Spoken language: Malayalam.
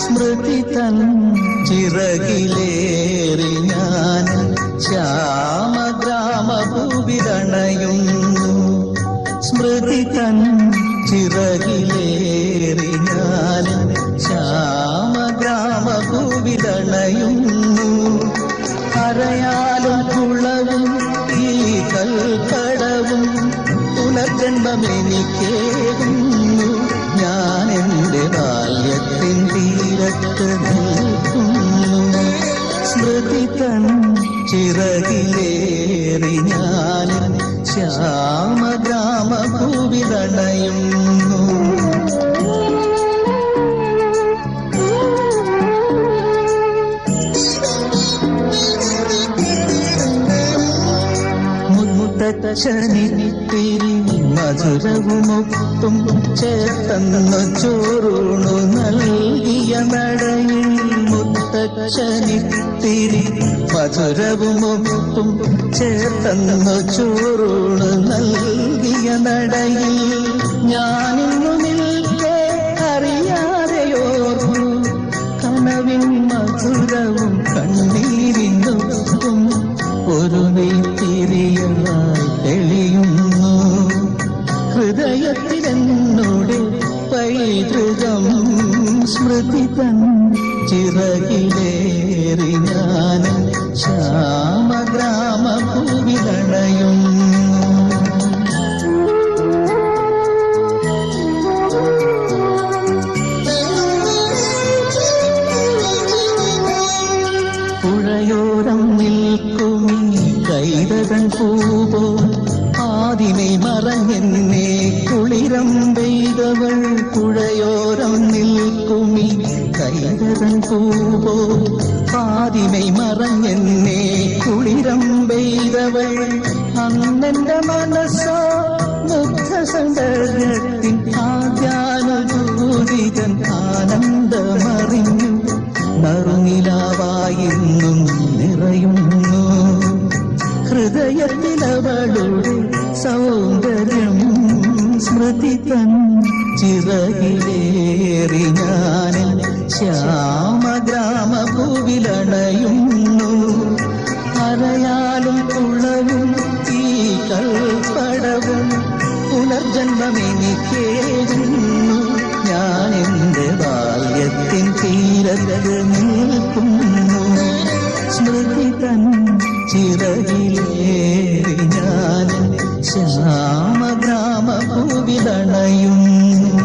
സ്മൃതി തൻ ചിറകിലേറി ഞാൻ ശ്യാമഗ്രാമഭൂവിരണയുന്നു. സ്മൃതി തൻ ചിറകിലേറി ഞാൻ ശ്യാമഗ്രാമഭൂവിരണയുന്നു. കരയാലും കുളവും ഈ കൽക്കടവും പുനർജന്മമെനിക്കേകുന്നു. ഞാൻ എൻ്റെ ബാല്യത്തിൻ തീരത്ത് നിൽക്കുന്നു. സ്മൃതി തൻ ചിറകിലേറി ഞാൻ ശ്യാമഗ്രാമഭൂവിരണയുന്നു. മുത്തച്ഛനിത്തിരി മധുരവുമൊട്ടും ചേർത്തന്നു ചോറൂണു നൽകിയ നടയിൽ. മുത്തച്ഛനിത്തിരി മധുരവുമൊട്ടും ചേർത്തന്നു ചോറൂണു നൽകിയ നടയിൽ. ഞാനിന്നു നിൽക്കേ അറിയാതെയോർന്നു കനവിൻ മധുരവും കണ്ണീരിനൊപ്പം ഒരു നെയ്ത്തിരിയായി തെളിയുന്നു. ഹൃദയത്തിലെന്നോട് പൈതൃകം സ്മൃതി തൻ ചിറകിലേറി ഞാൻ ശ്യാമഗ്രാമഭൂവിരണയുന്നു. പുഴയോരം നിൽക്കുമീ കൈതതൻ പൂവോ ആദിമേ മറഞ്ഞെന്നെ കുളിരം പെയ്തവൾ. പുഴയോരം നിൽക്കുമീ കൈതതൻ പൂവോ ആദിമേ മറഞ്ഞെന്നെ കുളിരം പെയ്തവൾ. അന്നെന്റെ മനസ്സോ മുഗ്ധ സൗന്ദര്യത്തിൻ ആദ്യാനുഭൂതിതൻ ആനന്ദമറിഞ്ഞു. നറുനിലാവായെന്നും നിറയുന്നു ഹൃദയത്തിലവളുടെ സൗന്ദര്യം. സ്മൃതി തൻ ചിറകിലേറി ഞാൻ ശ്യാമഗ്രാമഭൂവിലണയുന്നു. അരയാലും കുളവും ഈ കൽപ്പടവും പുനർജന്മമെനിക്കേകുന്നു. ഞാൻ എൻ്റെ ബാല്യത്തിൻ തീരത്ത് നിൽക്കുന്നു. സ്മൃതി തൻ ചിറകിലേറി ഞാൻ ശ്യാമഗ്രാമഭൂവിലണയുന്നു.